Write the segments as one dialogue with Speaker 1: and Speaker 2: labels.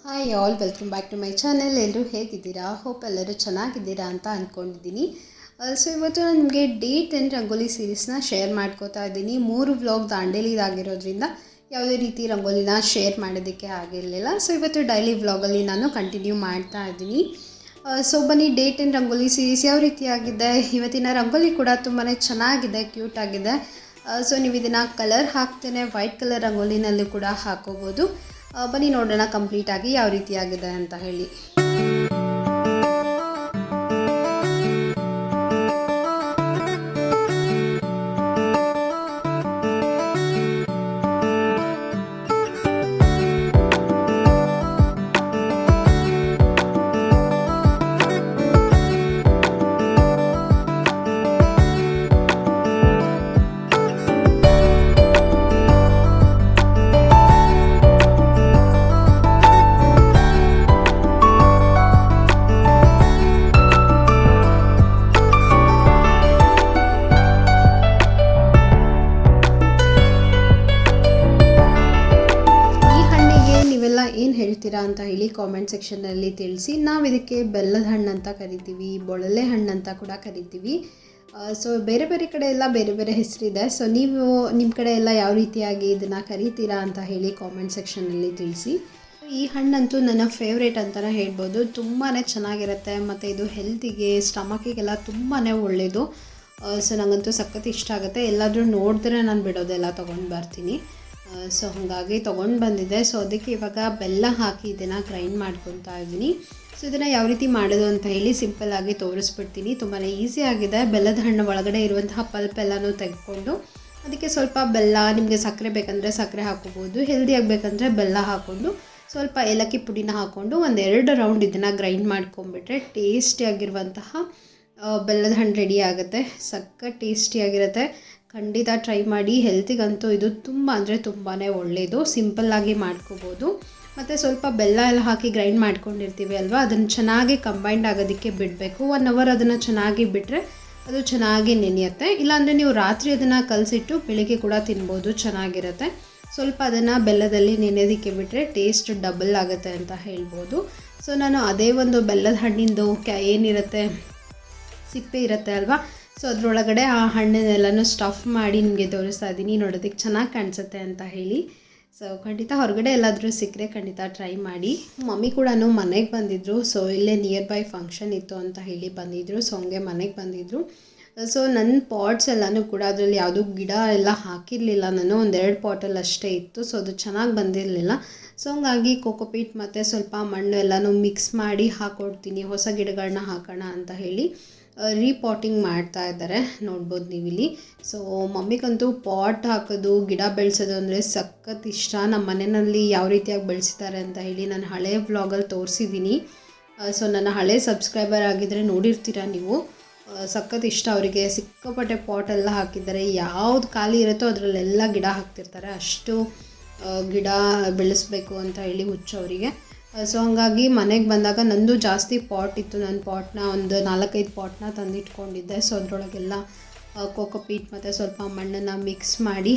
Speaker 1: Hi all, welcome back to my channel. ಎಲ್ಲರೂ ಹೇಗಿದ್ದೀರಾ? Hope ಎಲ್ಲರೂ ಚೆನ್ನಾಗಿದ್ದೀರಾ ಅಂತ ಅಂದ್ಕೊಂಡಿದ್ದೀನಿ. ಸೊ ಇವತ್ತು ನಾನು ನಿಮಗೆ ಡೇ 10 ರಂಗೋಲಿ ಸೀರೀಸ್ನ ಶೇರ್ ಮಾಡ್ಕೋತಾ ಇದ್ದೀನಿ. 3 ವ್ಲಾಗ್ ದಾಂಡೇಲಿದಾಗಿರೋದ್ರಿಂದ ಯಾವುದೇ ರೀತಿ ರಂಗೋಲಿನ ಶೇರ್ ಮಾಡೋದಕ್ಕೆ ಆಗಿರಲಿಲ್ಲ. ಸೊ ಇವತ್ತು ಡೈಲಿ ವ್ಲಾಗಲ್ಲಿ ನಾನು ಕಂಟಿನ್ಯೂ ಮಾಡ್ತಾ ಇದ್ದೀನಿ. ಸೊ ಬನ್ನಿ, ಡೇ 10 ರಂಗೋಲಿ ಸೀರೀಸ್ ಯಾವ ರೀತಿಯಾಗಿದೆ. ಇವತ್ತಿನ ರಂಗೋಲಿ ಕೂಡ ತುಂಬಾ ಚೆನ್ನಾಗಿದೆ, ಕ್ಯೂಟ್ ಆಗಿದೆ. ಸೊ ನೀವು ಇದನ್ನು ಕಲರ್ ಹಾಕ್ತೇನೆ ವೈಟ್ ಕಲರ್ ರಂಗೋಲಿನಲ್ಲೂ ಕೂಡ ಹಾಕೋಬೋದು. ಬನ್ನಿ ನೋಡೋಣ ಕಂಪ್ಲೀಟಾಗಿ ಯಾವ ರೀತಿಯಾಗಿದೆ ಅಂತ ಹೇಳಿ. ಏನು ಹೇಳ್ತೀರಾ ಅಂತ ಹೇಳಿ ಕಾಮೆಂಟ್ ಸೆಕ್ಷನ್ನಲ್ಲಿ ತಿಳಿಸಿ. ನಾವು ಇದಕ್ಕೆ ಬೆಲ್ಲದ ಹಣ್ಣು ಅಂತ ಕರಿತೀವಿ, ಬೊಳಲೆ ಹಣ್ಣು ಅಂತ ಕೂಡ ಕರಿತೀವಿ. ಸೊ ಬೇರೆ ಬೇರೆ ಕಡೆ ಎಲ್ಲ ಬೇರೆ ಬೇರೆ ಹೆಸರಿದೆ. ಸೊ ನೀವು ನಿಮ್ಮ ಕಡೆ ಎಲ್ಲ ಯಾವ ರೀತಿಯಾಗಿ ಇದನ್ನು ಕರಿತೀರಾ ಅಂತ ಹೇಳಿ ಕಾಮೆಂಟ್ ಸೆಕ್ಷನ್ನಲ್ಲಿ ತಿಳಿಸಿ. ಈ ಹಣ್ಣಂತೂ ನನ್ನ ಫೇವ್ರೇಟ್ ಅಂತಲೇ ಹೇಳ್ಬೋದು. ತುಂಬಾ ಚೆನ್ನಾಗಿರುತ್ತೆ ಮತ್ತು ಇದು ಹೆಲ್ತಿಗೆ, ಸ್ಟಮಕಿಗೆಲ್ಲ ತುಂಬಾ ಒಳ್ಳೆಯದು. ಸೊ ನನಗಂತೂ ಸಖತ್ ಇಷ್ಟ ಆಗುತ್ತೆ. ಎಲ್ಲಾದರೂ ನೋಡಿದ್ರೆ ನಾನು ಬಿಡೋದೆಲ್ಲ ತೊಗೊಂಡು ಬರ್ತೀನಿ. ಸೊ ಹಾಗಾಗಿ ತೊಗೊಂಡು ಬಂದಿದ್ದೆ. ಸೊ ಅದಕ್ಕೆ ಇವಾಗ ಬೆಲ್ಲ ಹಾಕಿ ಇದನ್ನು ಗ್ರೈಂಡ್ ಮಾಡ್ಕೊತಾ ಇದ್ದೀನಿ. ಸೊ ಇದನ್ನು ಯಾವ ರೀತಿ ಮಾಡೋದು ಅಂತ ಹೇಳಿ ಸಿಂಪಲ್ಲಾಗಿ ತೋರಿಸ್ಬಿಡ್ತೀನಿ. ತುಂಬಾ ಈಸಿ ಆಗಿದೆ. ಬೆಲ್ಲದ ಹಣ್ಣು ಒಳಗಡೆ ಇರುವಂತಹ ಪಲ್ಪ್ ಎಲ್ಲನೂ ತೆಗೆದುಕೊಂಡು ಅದಕ್ಕೆ ಸ್ವಲ್ಪ ಬೆಲ್ಲ, ನಿಮಗೆ ಸಕ್ಕರೆ ಬೇಕಂದರೆ ಸಕ್ಕರೆ ಹಾಕೋಬೋದು, ಹೆಲ್ದಿ ಆಗಬೇಕಂದ್ರೆ ಬೆಲ್ಲ ಹಾಕ್ಕೊಂಡು ಸ್ವಲ್ಪ ಏಲಕ್ಕಿ ಪುಡಿನ ಹಾಕ್ಕೊಂಡು 1-2 ರೌಂಡ್ ಇದನ್ನು ಗ್ರೈಂಡ್ ಮಾಡ್ಕೊಂಬಿಟ್ರೆ ಟೇಸ್ಟಿಯಾಗಿರುವಂತಹ ಬೆಲ್ಲದ ಹಣ್ಣು ರೆಡಿ ಆಗುತ್ತೆ. ಸಖತ್ ಟೇಸ್ಟಿಯಾಗಿರುತ್ತೆ. ಖಂಡಿತ ಟ್ರೈ ಮಾಡಿ. ಹೆಲ್ತಿಗಂತೂ ಇದು ತುಂಬ ಅಂದರೆ ತುಂಬಾ ಒಳ್ಳೆಯದು. ಸಿಂಪಲ್ಲಾಗಿ ಮಾಡ್ಕೋಬೋದು. ಮತ್ತು ಸ್ವಲ್ಪ ಬೆಲ್ಲ ಎಲ್ಲ ಹಾಕಿ ಗ್ರೈಂಡ್ ಮಾಡ್ಕೊಂಡಿರ್ತೀವಿ ಅಲ್ವಾ, ಅದನ್ನು ಚೆನ್ನಾಗಿ ಕಂಬೈಂಡ್ ಆಗೋದಕ್ಕೆ ಬಿಡಬೇಕು. 1 ಅವರ್ ಅದನ್ನು ಚೆನ್ನಾಗಿ ಬಿಟ್ಟರೆ ಅದು ಚೆನ್ನಾಗಿ ನೆನೆಯುತ್ತೆ. ಇಲ್ಲಾಂದರೆ ನೀವು ರಾತ್ರಿ ಅದನ್ನು ಕಲಸಿಟ್ಟು ಬೆಳಿಗ್ಗೆ ಕೂಡ ತಿನ್ಬೋದು, ಚೆನ್ನಾಗಿರುತ್ತೆ. ಸ್ವಲ್ಪ ಅದನ್ನು ಬೆಲ್ಲದಲ್ಲಿ ನೆನೆಯೋದಕ್ಕೆ ಬಿಟ್ಟರೆ ಟೇಸ್ಟ್ ಡಬಲ್ ಆಗುತ್ತೆ ಅಂತ ಹೇಳ್ಬೋದು. ಸೊ ನಾನು ಅದೇ ಒಂದು ಬೆಲ್ಲದ ಹಣ್ಣಿಂದು ಏನಿರುತ್ತೆ ಸಿಪ್ಪೆ ಇರುತ್ತೆ ಅಲ್ವಾ, ಸೊ ಅದರೊಳಗಡೆ ಆ ಹಣ್ಣನ್ನೆಲ್ಲನೂ ಸ್ಟಫ್ ಮಾಡಿ ನಿಮಗೆ ತೋರಿಸ್ತಾ ಇದ್ದೀನಿ. ನೋಡೋದಕ್ಕೆ ಚೆನ್ನಾಗಿ ಕಾಣಿಸುತ್ತೆ ಅಂತ ಹೇಳಿ. ಸೊ ಖಂಡಿತ ಹೊರಗಡೆ ಎಲ್ಲಾದರೂ ಸಿಕ್ಕರೆ ಖಂಡಿತ ಟ್ರೈ ಮಾಡಿ. ಮಮ್ಮಿ ಕೂಡ ಮನೆಗೆ ಬಂದಿದ್ದರು. ಸೊ ಇಲ್ಲೇ ನಿಯರ್ ಬೈ ಫಂಕ್ಷನ್ ಇತ್ತು ಅಂತ ಹೇಳಿ ಬಂದಿದ್ದರು. ಸೊ ಹಂಗೆ ಮನೆಗೆ ಬಂದಿದ್ದರು. ಸೊ ನನ್ನ ಪಾಟ್ಸ್ ಎಲ್ಲನೂ ಕೂಡ ಅದರಲ್ಲಿ ಯಾವುದೂ ಗಿಡ ಎಲ್ಲ ಹಾಕಿರಲಿಲ್ಲ. ನಾನು 1-2 ಪಾಟಲ್ಲಿ ಅಷ್ಟೇ ಇತ್ತು. ಸೊ ಅದು ಚೆನ್ನಾಗಿ ಬಂದಿರಲಿಲ್ಲ. ಸೊ ಹಂಗಾಗಿ ಕೋಕೋಪೀಟ್ ಮತ್ತು ಸ್ವಲ್ಪ ಮಣ್ಣು ಎಲ್ಲನೂ ಮಿಕ್ಸ್ ಮಾಡಿ ಹಾಕ್ಕೊಡ್ತೀನಿ, ಹೊಸ ಗಿಡಗಳನ್ನ ಹಾಕೋಣ ಅಂತ ಹೇಳಿ ರೀಪಾಟಿಂಗ್ ಮಾಡ್ತಾ ಇದ್ದಾರೆ, ನೋಡ್ಬೋದು ನೀವಿಲ್ಲಿ. ಸೊ ಮಮ್ಮಿಗಂತೂ ಪಾಟ್ ಹಾಕೋದು, ಗಿಡ ಬೆಳೆಸೋದು ಅಂದರೆ ಸಖತ್ ಇಷ್ಟ. ನಮ್ಮ ಮನೆಯಲ್ಲಿ ಯಾವ ರೀತಿಯಾಗಿ ಬೆಳೆಸ್ತಾರೆ ಅಂತ ಹೇಳಿ ನಾನು ಹಳೆ ವ್ಲಾಗಲ್ಲಿ ತೋರಿಸಿದ್ದೀನಿ. ಸೊ ನನ್ನ ಹಳೆ ಸಬ್ಸ್ಕ್ರೈಬರ್ ಆಗಿದ್ದರೆ ನೋಡಿರ್ತೀರ ನೀವು. ಸಖತ್ ಇಷ್ಟ ಅವರಿಗೆ. ಸಿಕ್ಕಾಪಟ್ಟೆ ಪಾಟೆಲ್ಲ ಹಾಕಿದ್ದಾರೆ. ಯಾವ್ದು ಖಾಲಿ ಇರುತ್ತೋ ಅದರಲ್ಲೆಲ್ಲ ಗಿಡ ಹಾಕ್ತಿರ್ತಾರೆ. ಅಷ್ಟು ಗಿಡ ಬೆಳೆಸಬೇಕು ಅಂತ ಹೇಳಿ ಹುಚ್ಚು ಅವರಿಗೆ. ಸೊ ಹಂಗಾಗಿ ಮನೆಗೆ ಬಂದಾಗ ನಂದು ಜಾಸ್ತಿ ಪಾಟ್ ಇತ್ತು. ನನ್ನ ಪಾಟ್ನ ಒಂದು 4-5 ಪಾಟ್ನ ತಂದಿಟ್ಕೊಂಡಿದ್ದೆ. ಸೊ ಅದರೊಳಗೆಲ್ಲ ಕೋಕೋಪೀಟ್ ಮತ್ತು ಸ್ವಲ್ಪ ಮಣ್ಣನ್ನು ಮಿಕ್ಸ್ ಮಾಡಿ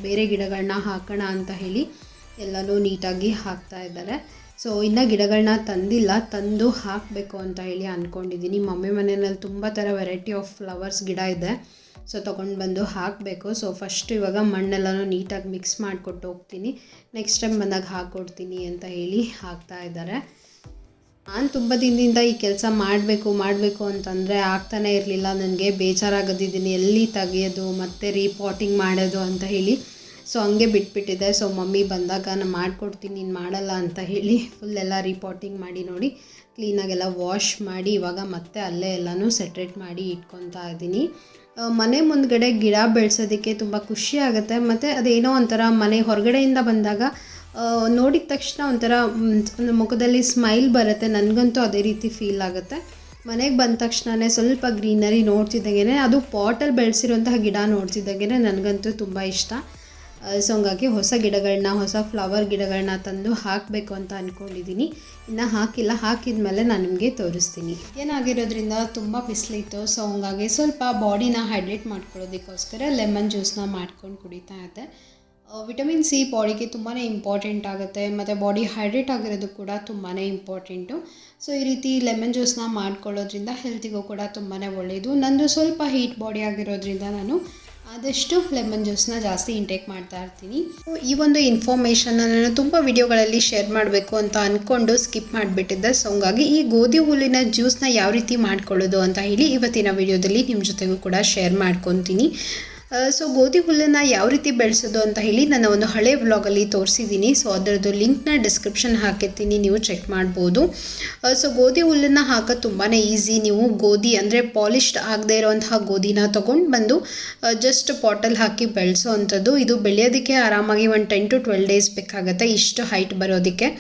Speaker 1: ಬೇರೆ ಗಿಡಗಳನ್ನ ಹಾಕೋಣ ಅಂತ ಹೇಳಿ ಎಲ್ಲನೂ ನೀಟಾಗಿ ಹಾಕ್ತಾ ಇದ್ದಾರೆ. ಸೊ ಇನ್ನು ಗಿಡಗಳನ್ನ ತಂದಿಲ್ಲ, ತಂದು ಹಾಕಬೇಕು ಅಂತ ಹೇಳಿ ಅಂದ್ಕೊಂಡಿದ್ದೀನಿ. ಮಮ್ಮಿ ಮನೆಯಲ್ಲಿ ತುಂಬ ಥರ ವೆರೈಟಿ ಆಫ್ ಫ್ಲವರ್ಸ್ ಗಿಡ ಇದೆ. ಸೊ ತೊಗೊಂಡು ಬಂದು ಹಾಕಬೇಕು. ಸೊ ಫಸ್ಟ್ ಇವಾಗ ಮಣ್ಣೆಲ್ಲನೂ ನೀಟಾಗಿ ಮಿಕ್ಸ್ ಮಾಡಿಕೊಟ್ಟು ಹೋಗ್ತೀನಿ. ನೆಕ್ಸ್ಟ್ ಟೈಮ್ ಬಂದಾಗ ಹಾಕ್ಕೊಡ್ತೀನಿ ಅಂತ ಹೇಳಿ ಹಾಕ್ತಾ ಇದ್ದಾರೆ. ನಾನು ತುಂಬ ದಿನದಿಂದ ಈ ಕೆಲಸ ಮಾಡಬೇಕು ಅಂತಂದರೆ ಆಗ್ತಾನೆ ಇರಲಿಲ್ಲ. ನನಗೆ ಬೇಜಾರಾಗೋದಿದ್ದೀನಿ, ಎಲ್ಲಿ ತೆಗಿಯೋದು ಮತ್ತು ರೀಪಾಟಿಂಗ್ ಮಾಡೋದು ಅಂತ ಹೇಳಿ. ಸೊ ಹಂಗೆ ಬಿಟ್ಬಿಟ್ಟಿದೆ. ಸೊ ಮಮ್ಮಿ ಬಂದಾಗ ನಾನು ಮಾಡಿಕೊಡ್ತೀನಿ, ನೀನು ಮಾಡಲ್ಲ ಅಂತ ಹೇಳಿ ಫುಲ್ ಎಲ್ಲ ರೀಪಾಟಿಂಗ್ ಮಾಡಿ ನೋಡಿ ಕ್ಲೀನಾಗೆಲ್ಲ ವಾಶ್ ಮಾಡಿ ಇವಾಗ ಮತ್ತೆ ಅಲ್ಲೇ ಎಲ್ಲನೂ ಸೆಟ್ರೇಟ್ ಮಾಡಿ ಇಟ್ಕೊತಾ ಇದ್ದೀನಿ. ಮನೆ ಮುಂದ್ಗಡೆ ಗಿಡ ಬೆಳೆಸೋದಕ್ಕೆ ತುಂಬ ಖುಷಿ ಆಗುತ್ತೆ. ಮತ್ತು ಅದೇನೋ ಒಂಥರ ಮನೆ ಹೊರಗಡೆಯಿಂದ ಬಂದಾಗ ನೋಡಿದ ತಕ್ಷಣ ಒಂಥರ ಮುಖದಲ್ಲಿ ಸ್ಮೈಲ್ ಬರುತ್ತೆ. ನನಗಂತೂ ಅದೇ ರೀತಿ ಫೀಲ್ ಆಗುತ್ತೆ. ಮನೆಗೆ ಬಂದ ತಕ್ಷಣವೇ ಸ್ವಲ್ಪ ಗ್ರೀನರಿ ನೋಡ್ತಿದ್ದಾಗೇ, ಅದು ಪಾಟಲ್ಲಿ ಬೆಳೆಸಿರುವಂತಹ ಗಿಡ ನೋಡ್ತಿದ್ದಾಗೇ ನನಗಂತೂ ತುಂಬ ಇಷ್ಟ. ಸೊ ಹಂಗಾಗಿ ಹೊಸ ಗಿಡಗಳನ್ನ, ಹೊಸ ಫ್ಲವರ್ ಗಿಡಗಳನ್ನ ತಂದು ಹಾಕಬೇಕು ಅಂತ ಅಂದ್ಕೊಂಡಿದ್ದೀನಿ. ಇನ್ನು ಹಾಕಿಲ್ಲ, ಹಾಕಿದ ಮೇಲೆ ನಾನು ನಿಮಗೆ ತೋರಿಸ್ತೀನಿ. ಏನಾಗಿರೋದ್ರಿಂದ ತುಂಬ ಬಿಸಿಲಿತ್ತು. ಸೊ ಹಂಗಾಗಿ ಸ್ವಲ್ಪ ಬಾಡಿನ ಹೈಡ್ರೇಟ್ ಮಾಡ್ಕೊಳ್ಳೋದಕ್ಕೋಸ್ಕರ ಲೆಮನ್ ಜ್ಯೂಸನ್ನ ಮಾಡ್ಕೊಂಡು ಕುಡಿತಾ ಇದ್ದೆ. ವಿಟಮಿನ್ ಸಿ ಬಾಡಿಗೆ ತುಂಬಾ ಇಂಪಾರ್ಟೆಂಟ್ ಆಗುತ್ತೆ ಮತ್ತು ಬಾಡಿ ಹೈಡ್ರೇಟ್ ಆಗಿರೋದು ಕೂಡ ತುಂಬಾ ಇಂಪಾರ್ಟೆಂಟು. ಸೊ ಈ ರೀತಿ ಲೆಮನ್ ಜ್ಯೂಸನ್ನ ಮಾಡ್ಕೊಳ್ಳೋದ್ರಿಂದ ಹೆಲ್ತಿಗೂ ಕೂಡ ತುಂಬಾ ಒಳ್ಳೆಯದು. ನಂದು ಸ್ವಲ್ಪ ಹೀಟ್ ಬಾಡಿ ಆಗಿರೋದ್ರಿಂದ ನಾನು ಆದಷ್ಟು ಲೆಮನ್ ಜ್ಯೂಸನ್ನ ಜಾಸ್ತಿ ಇಂಟೇಕ್ ಮಾಡ್ತಾ ಇರ್ತೀನಿ. ಈ ಒಂದು ಇನ್ಫಾರ್ಮೇಷನ್ನ ನಾನು ತುಂಬ ವಿಡಿಯೋಗಳಲ್ಲಿ ಶೇರ್ ಮಾಡಬೇಕು ಅಂತ ಅಂದ್ಕೊಂಡು ಸ್ಕಿಪ್ ಮಾಡಿಬಿಟ್ಟಿದ್ದೆ. ಸೊ ಹಂಗಾಗಿ ಈ ಗೋಧಿ ಹುಲ್ಲಿನ ಜ್ಯೂಸನ್ನ ಯಾವ ರೀತಿ ಮಾಡ್ಕೊಳ್ಳೋದು ಅಂತ ಹೇಳಿ ಇವತ್ತಿನ ವಿಡಿಯೋದಲ್ಲಿ ನಿಮ್ಮ ಜೊತೆಗೂ ಕೂಡ ಶೇರ್ ಮಾಡ್ಕೊತೀನಿ. ಸೊ ಗೋಧಿ ಹುಲ್ಲನ್ನು ಯಾವ ರೀತಿ ಬೆಳೆಸೋದು ಅಂತ ಹೇಳಿ ನನ್ನ ಒಂದು ಹಳೆ ವ್ಲಾಗಲ್ಲಿ ತೋರಿಸಿದ್ದೀನಿ. ಸೊ ಅದರದ್ದು ಲಿಂಕ್ನ ಡಿಸ್ಕ್ರಿಪ್ಷನ್ ಹಾಕಿರ್ತೀನಿ, ನೀವು ಚೆಕ್ ಮಾಡ್ಬೋದು. ಸೊ ಗೋಧಿ ಹುಲ್ಲನ್ನು ಹಾಕೋದು ತುಂಬಾ ಈಸಿ. ನೀವು ಗೋಧಿ ಅಂದರೆ ಪಾಲಿಶ್ಡ್ ಆಗದೇ ಇರೋವಂತಹ ಗೋಧಿನ ತೊಗೊಂಡು ಬಂದು ಜಸ್ಟ್ ಪಾಟಲ್ಲಿ ಹಾಕಿ ಬೆಳೆಸೋ ಅಂಥದ್ದು. ಇದು ಬೆಳೆಯೋದಕ್ಕೆ ಆರಾಮಾಗಿ ಒಂದು 10 to 12 ಡೇಸ್ ಬೇಕಾಗುತ್ತೆ ಇಷ್ಟು ಹೈಟ್ ಬರೋದಕ್ಕೆ.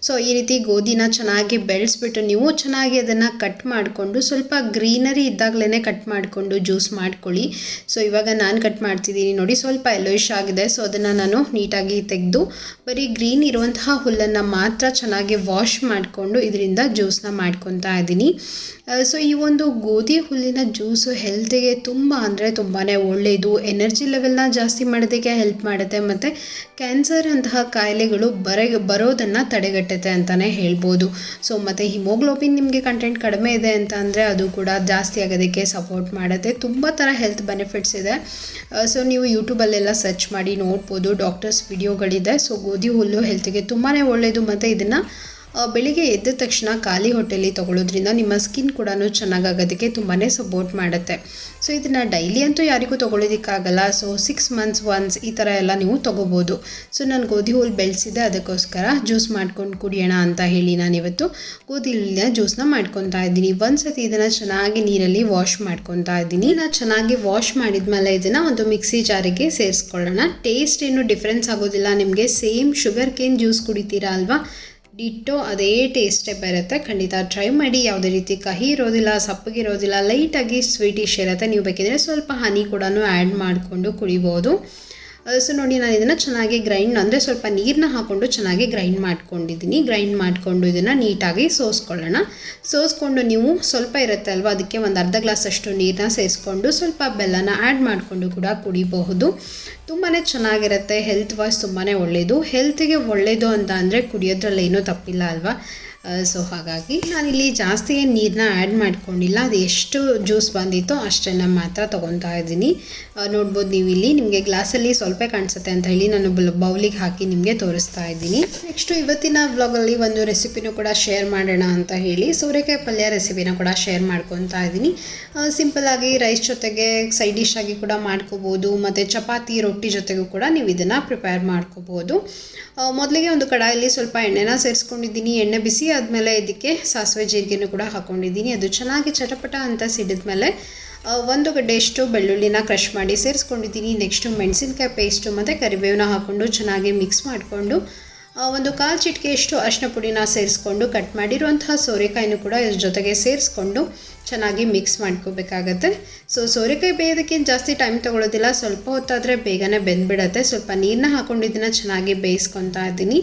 Speaker 1: ಸೊ ಈ ರೀತಿ ಗೋಧಿನ ಚೆನ್ನಾಗಿ ಬೆಳೆಸ್ಬಿಟ್ಟು ನೀವು ಚೆನ್ನಾಗಿ ಅದನ್ನು ಕಟ್ ಮಾಡಿಕೊಂಡು ಸ್ವಲ್ಪ ಗ್ರೀನರಿ ಇದ್ದಾಗಲೇ ಕಟ್ ಮಾಡಿಕೊಂಡು ಜ್ಯೂಸ್ ಮಾಡ್ಕೊಳ್ಳಿ. ಸೊ ಇವಾಗ ನಾನು ಕಟ್ ಮಾಡ್ತಿದ್ದೀನಿ ನೋಡಿ, ಸ್ವಲ್ಪ ಯೆಲ್ಲೋಯಿಶ್ ಆಗಿದೆ. ಸೊ ಅದನ್ನು ನಾನು ನೀಟಾಗಿ ತೆಗೆದು ಬರೀ ಗ್ರೀನ್ ಇರುವಂತಹ ಹುಲ್ಲನ್ನು ಮಾತ್ರ ಚೆನ್ನಾಗಿ ವಾಶ್ ಮಾಡಿಕೊಂಡು ಇದರಿಂದ ಜ್ಯೂಸನ್ನ ಮಾಡ್ಕೊತಾ ಇದ್ದೀನಿ. ಸೊ ಈ ಒಂದು ಗೋಧಿ ಹುಲ್ಲಿನ ಜ್ಯೂಸು ಹೆಲ್ತಿಗೆ ತುಂಬ ಅಂದರೆ ತುಂಬಾ ಒಳ್ಳೆಯದು. ಎನರ್ಜಿ ಲೆವೆಲ್ನ ಜಾಸ್ತಿ ಮಾಡೋದಕ್ಕೆ ಹೆಲ್ಪ್ ಮಾಡುತ್ತೆ ಮತ್ತು ಕ್ಯಾನ್ಸರ್ ಅಂತಹ ಕಾಯಿಲೆಗಳು ಬರೋದನ್ನು ತಡೆಗಟ್ಟುತ್ತೆ ಅಂತಲೇ ಹೇಳ್ಬೋದು. ಸೊ ಮತ್ತು ಹಿಮೋಗ್ಲೋಬಿನ್ ನಿಮಗೆ ಕಂಟೆಂಟ್ ಕಡಿಮೆ ಇದೆ ಅಂತ ಅಂದರೆ ಅದು ಕೂಡ ಜಾಸ್ತಿ ಆಗೋದಕ್ಕೆ ಸಪೋರ್ಟ್ ಮಾಡುತ್ತೆ. ತುಂಬ ಥರ ಹೆಲ್ತ್ ಬೆನಿಫಿಟ್ಸ್ ಇದೆ. ಸೊ ನೀವು ಯೂಟ್ಯೂಬಲ್ಲೆಲ್ಲ ಸರ್ಚ್ ಮಾಡಿ ನೋಡ್ಬೋದು, ಡಾಕ್ಟರ್ಸ್ ವಿಡಿಯೋಗಳಿದೆ. ಸೊ ಗೋಧಿ ಹುಲ್ಲು ಹೆಲ್ತಿಗೆ ತುಂಬಾ ಒಳ್ಳೆಯದು ಮತ್ತು ಇದನ್ನು ಬೆಳಿಗ್ಗೆ ಎದ್ದ ತಕ್ಷಣ ಖಾಲಿ ಹೊಟ್ಟೆಯಲ್ಲಿ ತೊಗೊಳ್ಳೋದ್ರಿಂದ ನಿಮ್ಮ ಸ್ಕಿನ್ ಕೂಡ ಚೆನ್ನಾಗಾಗೋದಕ್ಕೆ ತುಂಬಾ ಸಪೋರ್ಟ್ ಮಾಡುತ್ತೆ. ಸೊ ಇದನ್ನು ಡೈಲಿ ಅಂತೂ ಯಾರಿಗೂ ತೊಗೊಳ್ಳೋದಕ್ಕಾಗಲ್ಲ. ಸೊ 6 months ಒನ್ಸ್ ಈ ಥರ ಎಲ್ಲ ನೀವು ತೊಗೋಬೋದು. ಸೊ ನಾನು ಗೋಧಿ ಹುಲ್ಲು ಬೆಳೆಸಿದ್ದೆ, ಅದಕ್ಕೋಸ್ಕರ ಜ್ಯೂಸ್ ಮಾಡ್ಕೊಂಡು ಕುಡಿಯೋಣ ಅಂತ ಹೇಳಿ ನಾನಿವತ್ತು ಗೋಧಿ ಹುಲ್ಲಿನ ಜ್ಯೂಸನ್ನ ಮಾಡ್ಕೊತಾ ಇದ್ದೀನಿ. ಒಂದು ಸತಿ ಇದನ್ನು ಚೆನ್ನಾಗಿ ನೀರಲ್ಲಿ ವಾಶ್ ಮಾಡ್ಕೊತಾ ಇದ್ದೀನಿ. ನಾನು ಚೆನ್ನಾಗಿ ವಾಶ್ ಮಾಡಿದ್ಮೇಲೆ ಇದನ್ನು ಒಂದು ಮಿಕ್ಸಿ ಜಾರಿಗೆ ಸೇರಿಸ್ಕೊಳ್ಳೋಣ. ಟೇಸ್ಟ್ ಏನು ಡಿಫ್ರೆನ್ಸ್ ಆಗೋದಿಲ್ಲ ನಿಮಗೆ. ಸೇಮ್ ಶುಗರ್ ಕೇನ್ ಜ್ಯೂಸ್ ಕುಡಿತೀರಾ ಅಲ್ವಾ, ಡಿಟ್ಟೋ ಅದೇ ಟೇಸ್ಟೇ ಬರುತ್ತೆ. ಖಂಡಿತ ಟ್ರೈ ಮಾಡಿ. ಯಾವುದೇ ರೀತಿ ಕಹಿ ಇರೋದಿಲ್ಲ, ಸಪ್ಪಗಿರೋದಿಲ್ಲ, ಲೈಟಾಗಿ ಸ್ವೀಟಿಶ್ ಇರುತ್ತೆ. ನೀವು ಬೇಕಿದ್ರೆ ಸ್ವಲ್ಪ ಹನಿ ಕೂಡ ಆ್ಯಡ್ ಮಾಡಿಕೊಂಡು ಕುಡಿಬೋದು. ಸೊ ನೋಡಿ, ನಾನು ಇದನ್ನು ಚೆನ್ನಾಗಿ ಗ್ರೈಂಡ್ ಅಂದರೆ ಸ್ವಲ್ಪ ನೀರನ್ನ ಹಾಕ್ಕೊಂಡು ಚೆನ್ನಾಗಿ ಗ್ರೈಂಡ್ ಮಾಡ್ಕೊಂಡಿದ್ದೀನಿ. ಗ್ರೈಂಡ್ ಮಾಡಿಕೊಂಡು ಇದನ್ನು ನೀಟಾಗಿ ಸೋಸ್ಕೊಂಡು ನೀವು ಸ್ವಲ್ಪ ಇರುತ್ತೆ ಅಲ್ವಾ, ಅದಕ್ಕೆ ಒಂದು ಅರ್ಧ ಗ್ಲಾಸಷ್ಟು ನೀರನ್ನ ಸೇರಿಸ್ಕೊಂಡು ಸ್ವಲ್ಪ ಬೆಲ್ಲನ ಆ್ಯಡ್ ಮಾಡಿಕೊಂಡು ಕೂಡ ಕುಡಿಬಹುದು. ತುಂಬಾ ಚೆನ್ನಾಗಿರುತ್ತೆ. ಹೆಲ್ತ್ ವಾಯ್ಸ್ ತುಂಬಾ ಒಳ್ಳೆಯದು. ಹೆಲ್ತಿಗೆ ಒಳ್ಳೆಯದು ಅಂತ ಅಂದರೆ ಕುಡಿಯೋದ್ರಲ್ಲಿ ಏನೂ ತಪ್ಪಿಲ್ಲ ಅಲ್ವಾ. ಸೊ ಹಾಗಾಗಿ ನಾನಿಲ್ಲಿ ಜಾಸ್ತಿ ನೀರನ್ನ ಆ್ಯಡ್ ಮಾಡ್ಕೊಂಡಿಲ್ಲ. ಅದು ಎಷ್ಟು ಜ್ಯೂಸ್ ಬಂದಿತ್ತೋ ಅಷ್ಟನ್ನು ಮಾತ್ರ ತೊಗೊತಾ ಇದ್ದೀನಿ. ನೋಡ್ಬೋದು ನೀವು ಇಲ್ಲಿ, ನಿಮಗೆ ಗ್ಲಾಸಲ್ಲಿ ಸ್ವಲ್ಪ ಕಾಣಿಸುತ್ತೆ ಅಂತ ಹೇಳಿ ನಾನು ಬೌಲಿಗೆ ಹಾಕಿ ನಿಮಗೆ ತೋರಿಸ್ತಾ ಇದ್ದೀನಿ. ನೆಕ್ಸ್ಟು ಇವತ್ತಿನ ವ್ಲಾಗಲ್ಲಿ ಒಂದು ರೆಸಿಪಿನೂ ಕೂಡ ಶೇರ್ ಮಾಡೋಣ ಅಂತ ಹೇಳಿ ಸೋರೆಕಾಯಿ ಪಲ್ಯ ರೆಸಿಪಿನ ಕೂಡ ಶೇರ್ ಮಾಡ್ಕೊತಾ ಇದ್ದೀನಿ. ಸಿಂಪಲ್ಲಾಗಿ ರೈಸ್ ಜೊತೆಗೆ ಸೈಡ್ ಡಿಶ್ ಆಗಿ ಕೂಡ ಮಾಡ್ಕೋಬೋದು ಮತ್ತು ಚಪಾತಿ ರೊಟ್ಟಿ ಜೊತೆಗೂ ಕೂಡ ನೀವು ಇದನ್ನು ಪ್ರಿಪೇರ್ ಮಾಡ್ಕೋಬೋದು. ಮೊದಲಿಗೆ ಒಂದು ಕಡಾಯಲ್ಲಿ ಸ್ವಲ್ಪ ಎಣ್ಣೆನ ಸೇರಿಸ್ಕೊಂಡಿದ್ದೀನಿ. ಎಣ್ಣೆ ಬಿಸಿ ಆದಮೇಲೆ ಇದಕ್ಕೆ ಸಾಸಿವೆ ಜೀರಿಗೆನೂ ಕೂಡ ಹಾಕ್ಕೊಂಡಿದ್ದೀನಿ. ಅದು ಚೆನ್ನಾಗಿ ಚಟಪಟ ಅಂತ ಸಿಡಿದ್ಮೇಲೆ 1 ಗಡ್ಡೆಯಷ್ಟು ಬೆಳ್ಳುಳ್ಳಿನ ಕ್ರಷ್ ಮಾಡಿ ಸೇರಿಸ್ಕೊಂಡಿದ್ದೀನಿ. ನೆಕ್ಸ್ಟು ಮೆಣಸಿನ್ಕಾಯಿ ಪೇಸ್ಟು ಮತ್ತು ಕರಿಬೇವನ್ನ ಹಾಕ್ಕೊಂಡು ಚೆನ್ನಾಗಿ ಮಿಕ್ಸ್ ಮಾಡಿಕೊಂಡು 1/4 ಚಿಟಿಕೆಯಷ್ಟು ಅರಿಶಿನ ಪುಡಿನ ಸೇರಿಸ್ಕೊಂಡು ಕಟ್ ಮಾಡಿರುವಂತಹ ಸೋರೆಕಾಯಿನೂ ಕೂಡ ಇದ್ರ ಜೊತೆಗೆ ಸೇರಿಸ್ಕೊಂಡು ಚೆನ್ನಾಗಿ ಮಿಕ್ಸ್ ಮಾಡ್ಕೋಬೇಕಾಗತ್ತೆ. ಸೊ ಸೋರೆಕಾಯಿ ಬೇಯೋದಕ್ಕೆ ಜಾಸ್ತಿ ಟೈಮ್ ತೊಗೊಳ್ಳೋದಿಲ್ಲ, ಸ್ವಲ್ಪ ಹೊತ್ತಾದರೆ ಬೇಗನೆ ಬೆಂದ್ಬಿಡತ್ತೆ. ಸ್ವಲ್ಪ ನೀರನ್ನ ಹಾಕ್ಕೊಂಡು ಇದನ್ನು ಚೆನ್ನಾಗಿ ಬೇಯಿಸ್ಕೊತಾ ಇದ್ದೀನಿ.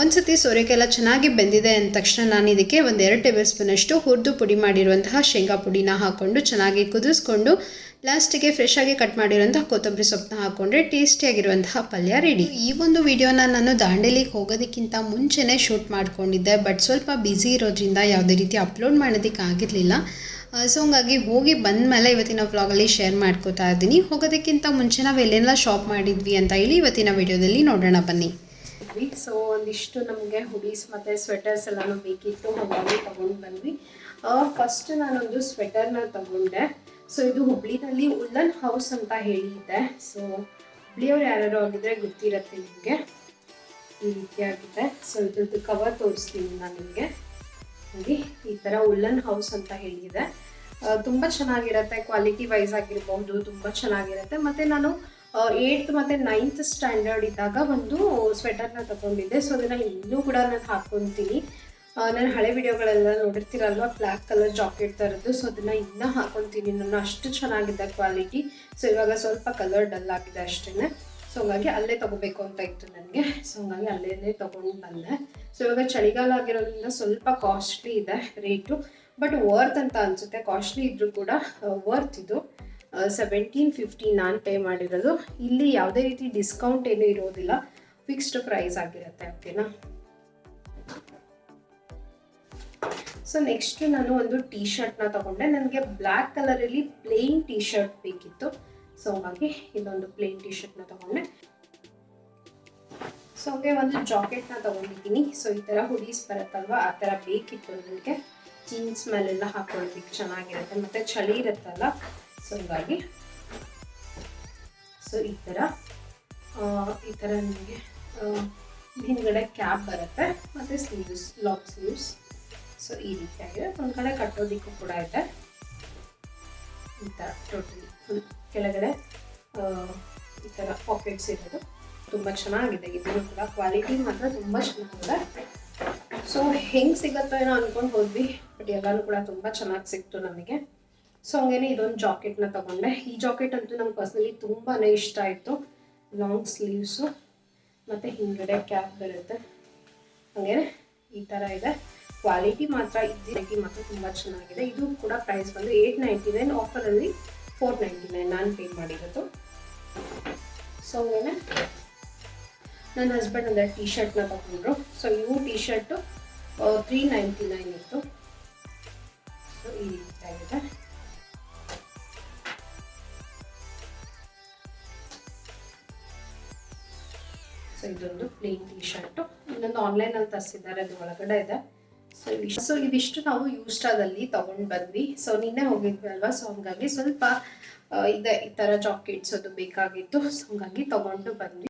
Speaker 1: ಒಂದು ಸತಿ ಸೋರೆಕಾಯಿ ಎಲ್ಲ ಚೆನ್ನಾಗಿ ಬೆಂದಿದೆ ಅಂದ ತಕ್ಷಣ ನಾನು ಇದಕ್ಕೆ 2 ಟೇಬಲ್ ಸ್ಪೂನಷ್ಟು ಹುರಿದು ಪುಡಿ ಮಾಡಿರುವಂತಹ ಶೇಂಗಾ ಪುಡಿನ ಹಾಕ್ಕೊಂಡು ಚೆನ್ನಾಗಿ ಕುದಿಸ್ಕೊಂಡು ಲಾಸ್ಟಿಗೆ ಫ್ರೆಶ್ ಆಗಿ ಕಟ್ ಮಾಡಿರುವಂತಹ ಕೊತ್ತಂಬರಿ ಸೊಪ್ಪನ್ನ ಹಾಕ್ಕೊಂಡ್ರೆ ಟೇಸ್ಟಿಯಾಗಿರುವಂತಹ ಪಲ್ಯ ರೆಡಿ. ಈ ಒಂದು ವಿಡಿಯೋನ ನಾನು ದಾಂಡೇಲಿಗೆ ಹೋಗೋದಕ್ಕಿಂತ ಮುಂಚೆನೇ ಶೂಟ್ ಮಾಡ್ಕೊಂಡಿದ್ದೆ, ಬಟ್ ಸ್ವಲ್ಪ ಬ್ಯುಸಿ ಇರೋದ್ರಿಂದ ಯಾವುದೇ ರೀತಿ ಅಪ್ಲೋಡ್ ಮಾಡೋದಕ್ಕಾಗಿರಲಿಲ್ಲ. ಸೊ ಹಂಗಾಗಿ ಹೋಗಿ ಬಂದ ಮೇಲೆ ಇವತ್ತಿನ ವ್ಲಾಗಲ್ಲಿ ಶೇರ್ ಮಾಡ್ಕೋತಾ ಇದ್ದೀನಿ. ಹೋಗೋದಕ್ಕಿಂತ ಮುಂಚೆ ನಾವು ಎಲ್ಲೆಲ್ಲ ಶಾಪ್ ಮಾಡಿದ್ವಿ ಅಂತ ಹೇಳಿ ಇವತ್ತಿನ ವಿಡಿಯೋದಲ್ಲಿ ನೋಡೋಣ ಬನ್ನಿ. ಸೊ ಒಂದಿಷ್ಟು ನಮಗೆ ಹುಡೀಸ್ ಮತ್ತು ಸ್ವೆಟರ್ಸ್ ಎಲ್ಲನೂ ಬೇಕಿತ್ತು, ಹಾಗಾಗಿ ತೊಗೊಂಡು ಬಂದ್ವಿ. ಫಸ್ಟ್ ನಾನೊಂದು ಸ್ವೆಟರ್ನ ತಗೊಂಡೆ. ಸೊ ಇದು ಹುಬ್ಳಿನಲ್ಲಿ ಉಲ್ಲನ್ ಹೌಸ್ ಅಂತ ಹೇಳಿದ್ದೆ. ಸೊ ಹುಬ್ಳಿಯವ್ರು ಯಾರು ಆಗಿದ್ರೆ ಗೊತ್ತಿರುತ್ತೆ ನಿಮಗೆ. ಈ ರೀತಿಯಾಗಿದೆ. ಸೊ ಇದ್ರದ್ದು ಕವರ್ ತೋರಿಸ್ತೀನಿ ನಾನು ನಿಮಗೆ. ನೋಡಿ, ಈ ಥರ ಉಲ್ಲನ್ ಹೌಸ್ ಅಂತ ಹೇಳಿದೆ. ತುಂಬ ಚೆನ್ನಾಗಿರುತ್ತೆ. ಕ್ವಾಲಿಟಿ ವೈಸ್ ಆಗಿರ್ಬೋದು ತುಂಬ ಚೆನ್ನಾಗಿರುತ್ತೆ. ಮತ್ತು ನಾನು 8th ಮತ್ತು 9th ಸ್ಟ್ಯಾಂಡರ್ಡ್ ಇದ್ದಾಗ ಒಂದು ಸ್ವೆಟರ್ನ ತಗೊಂಡಿದ್ದೆ. ಸೊ ಅದನ್ನು ಇನ್ನೂ ಕೂಡ ನಾನು ಹಾಕ್ಕೊತೀನಿ. ನಾನು ಹಳೆ ವಿಡಿಯೋಗಳೆಲ್ಲ ನೋಡಿರ್ತೀರಲ್ವ, ಬ್ಲ್ಯಾಕ್ ಕಲರ್ ಜಾಕೆಟ್ ಥರದ್ದು. ಸೊ ಅದನ್ನು ಇನ್ನೂ ಹಾಕ್ಕೊತೀನಿ ನಾನು, ಅಷ್ಟು ಚೆನ್ನಾಗಿದೆ ಕ್ವಾಲಿಟಿ. ಸೊ ಇವಾಗ ಸ್ವಲ್ಪ ಕಲರ್ ಡಲ್ ಆಗಿದೆ ಅಷ್ಟೇ. ಸೊ ಹಂಗಾಗಿ ಅಲ್ಲೇ ತೊಗೋಬೇಕು ಅಂತ ಇತ್ತು ನನಗೆ. ಸೊ ಹಂಗಾಗಿ ಅಲ್ಲೇ ತೊಗೊಂಡು ಬಂದೆ. ಸೊ ಇವಾಗ ಚಳಿಗಾಲ ಆಗಿರೋದ್ರಿಂದ ಸ್ವಲ್ಪ ಕಾಸ್ಟ್ಲಿ ಇದೆ ರೇಟು, ಬಟ್ ವರ್ತ್ ಅಂತ ಅನಿಸುತ್ತೆ. ಕಾಸ್ಟ್ಲಿ ಇದ್ದರೂ ಕೂಡ ವರ್ತ್ ಇದು. 1750 ನಾನು ಪೇ ಮಾಡಿರೋದು. ಇಲ್ಲಿ ಯಾವುದೇ ರೀತಿ ಡಿಸ್ಕೌಂಟ್ ಏನೂ ಇರೋದಿಲ್ಲ, ಫಿಕ್ಸ್ಡ್ ಪ್ರೈಸ್ ಆಗಿರುತ್ತೆ. ಓಕೆನಾ. ಸೊ ನೆಕ್ಸ್ಟ್ ನಾನು ಒಂದು ಟೀ ಶರ್ಟ್ನ ತಗೊಂಡೆ. ನನಗೆ ಬ್ಲ್ಯಾಕ್ ಕಲರಲ್ಲಿ ಪ್ಲೇನ್ ಟೀ ಶರ್ಟ್ ಬೇಕಿತ್ತು. ಸೊ ಹಾಗಾಗಿ ಇದೊಂದು ಪ್ಲೇನ್ ಟೀ ಶರ್ಟ್ನ ತಗೊಂಡೆ. ಸೊ ಹಾಗೆ ಒಂದು ಜಾಕೆಟ್ನ ತಗೊಂಡಿದ್ದೀನಿ. ಸೊ ಈ ಥರ ಹುಡೀಸ್ ಬರುತ್ತಲ್ವ, ಆ ಥರ ಬೇಕಿತ್ತು ನನಗೆ. ಜೀನ್ಸ್ ಮೇಲೆಲ್ಲ ಹಾಕೊಳ್ಳೋದಕ್ಕೆ ಚೆನ್ನಾಗಿರುತ್ತೆ, ಮತ್ತು ಚಳಿ ಇರುತ್ತಲ್ಲ, ಸೊ ಹೀಗಾಗಿ. ಸೊ ಈ ಥರ ನಿಮಗೆ ಹಿಂದ್ಗಡೆ ಕ್ಯಾಪ್ ಬರುತ್ತೆ, ಮತ್ತು ಸ್ಲೀವ್ಸ್, ಲಾಂಗ್ ಸ್ಲೀವ್ಸ್. ಸೊ ಈ ರೀತಿಯಾಗಿದೆ. ಒಂದು ಕಡೆ ಕಟ್ಟೋದಿಕ್ಕೂ ಕೂಡ ಇದೆ. ಈ ಥರ ಟೋಟಲಿ ಫುಲ್ ಕೆಳಗಡೆ ಈ ಥರ ಪಾಕೆಟ್ಸ್ ಇರೋದು. ತುಂಬ ಚೆನ್ನಾಗಿದೆ. ಇದನ್ನು ಕೂಡ ಕ್ವಾಲಿಟಿ ಮಾತ್ರ ತುಂಬ ಚೆನ್ನಾಗಿದೆ. ಸೊ ಹೆಂಗೆ ಸಿಗುತ್ತೋ ಏನೋ ಅಂದ್ಕೊಂಡು ಹೋದ್ವಿ, ಬಟ್ ಎಲ್ಲನೂ ಕೂಡ ತುಂಬ ಚೆನ್ನಾಗಿ ಸಿಕ್ತು ನಮಗೆ. ಸೊ ಹಂಗೇನೆ ಇದೊಂದು ಜಾಕೆಟ್ನ ತಗೊಂಡೆ. ಈ ಜಾಕೆಟ್ ಅಂತೂ ನಂಗೆ ಪರ್ಸ್ನಲಿ ತುಂಬಾ ಇಷ್ಟ ಆಯಿತು. ಲಾಂಗ್ ಸ್ಲೀವ್ಸು ಮತ್ತು ಹಿಂದ್ಗಡೆ ಕ್ಯಾಪ್ ಬರುತ್ತೆ. ಹಾಗೇನೆ ಈ ಥರ ಇದೆ. ಕ್ವಾಲಿಟಿ ಮಾತ್ರ ಮಾತ್ರ ತುಂಬ ಚೆನ್ನಾಗಿದೆ. ಇದು ಕೂಡ ಪ್ರೈಸ್ ಬಂದು 899, ಆಫರಲ್ಲಿ 499 ನಾನು ಪೇ ಮಾಡಿರೋದು. ಸೊ ಹಂಗೇನೆ ನನ್ನ ಹಸ್ಬೆಂಡ್ ಅಂದರೆ ಟೀ ಶರ್ಟ್ನ ತಗೊಂಡ್ರು. ಸೊ ಇವು ಟೀ ಶರ್ಟು 399 ಇತ್ತು. ಸೊ ಈ ರೀತಿಯಾಗಿದೆ. ಸೊ ಇದೊಂದು ಪ್ಲೇನ್ ಟೀ ಶರ್ಟು. ಇನ್ನೊಂದು ಆನ್ಲೈನಲ್ಲಿ ತರಿಸಿದ್ದಾರೆ, ಅದು ಒಳಗಡೆ ಇದೆ. ಸೊ ಇದಿಷ್ಟು ನಾವು ಯೂಸ್ಟಾದಲ್ಲಿ ತಗೊಂಡು ಬಂದ್ವಿ. ಸೊ ನಿನ್ನೆ ಹೋಗಿದ್ವಿ ಅಲ್ವಾ, ಸೊ ಹಂಗಾಗಿ ಸ್ವಲ್ಪ ಇದೆ ಈ ಥರ ಜಾಕೆಟ್ಸ್ ಅದು ಬೇಕಾಗಿತ್ತು. ಸೊ ಹಂಗಾಗಿ ತಗೊಂಡು ಬಂದ್ವಿ.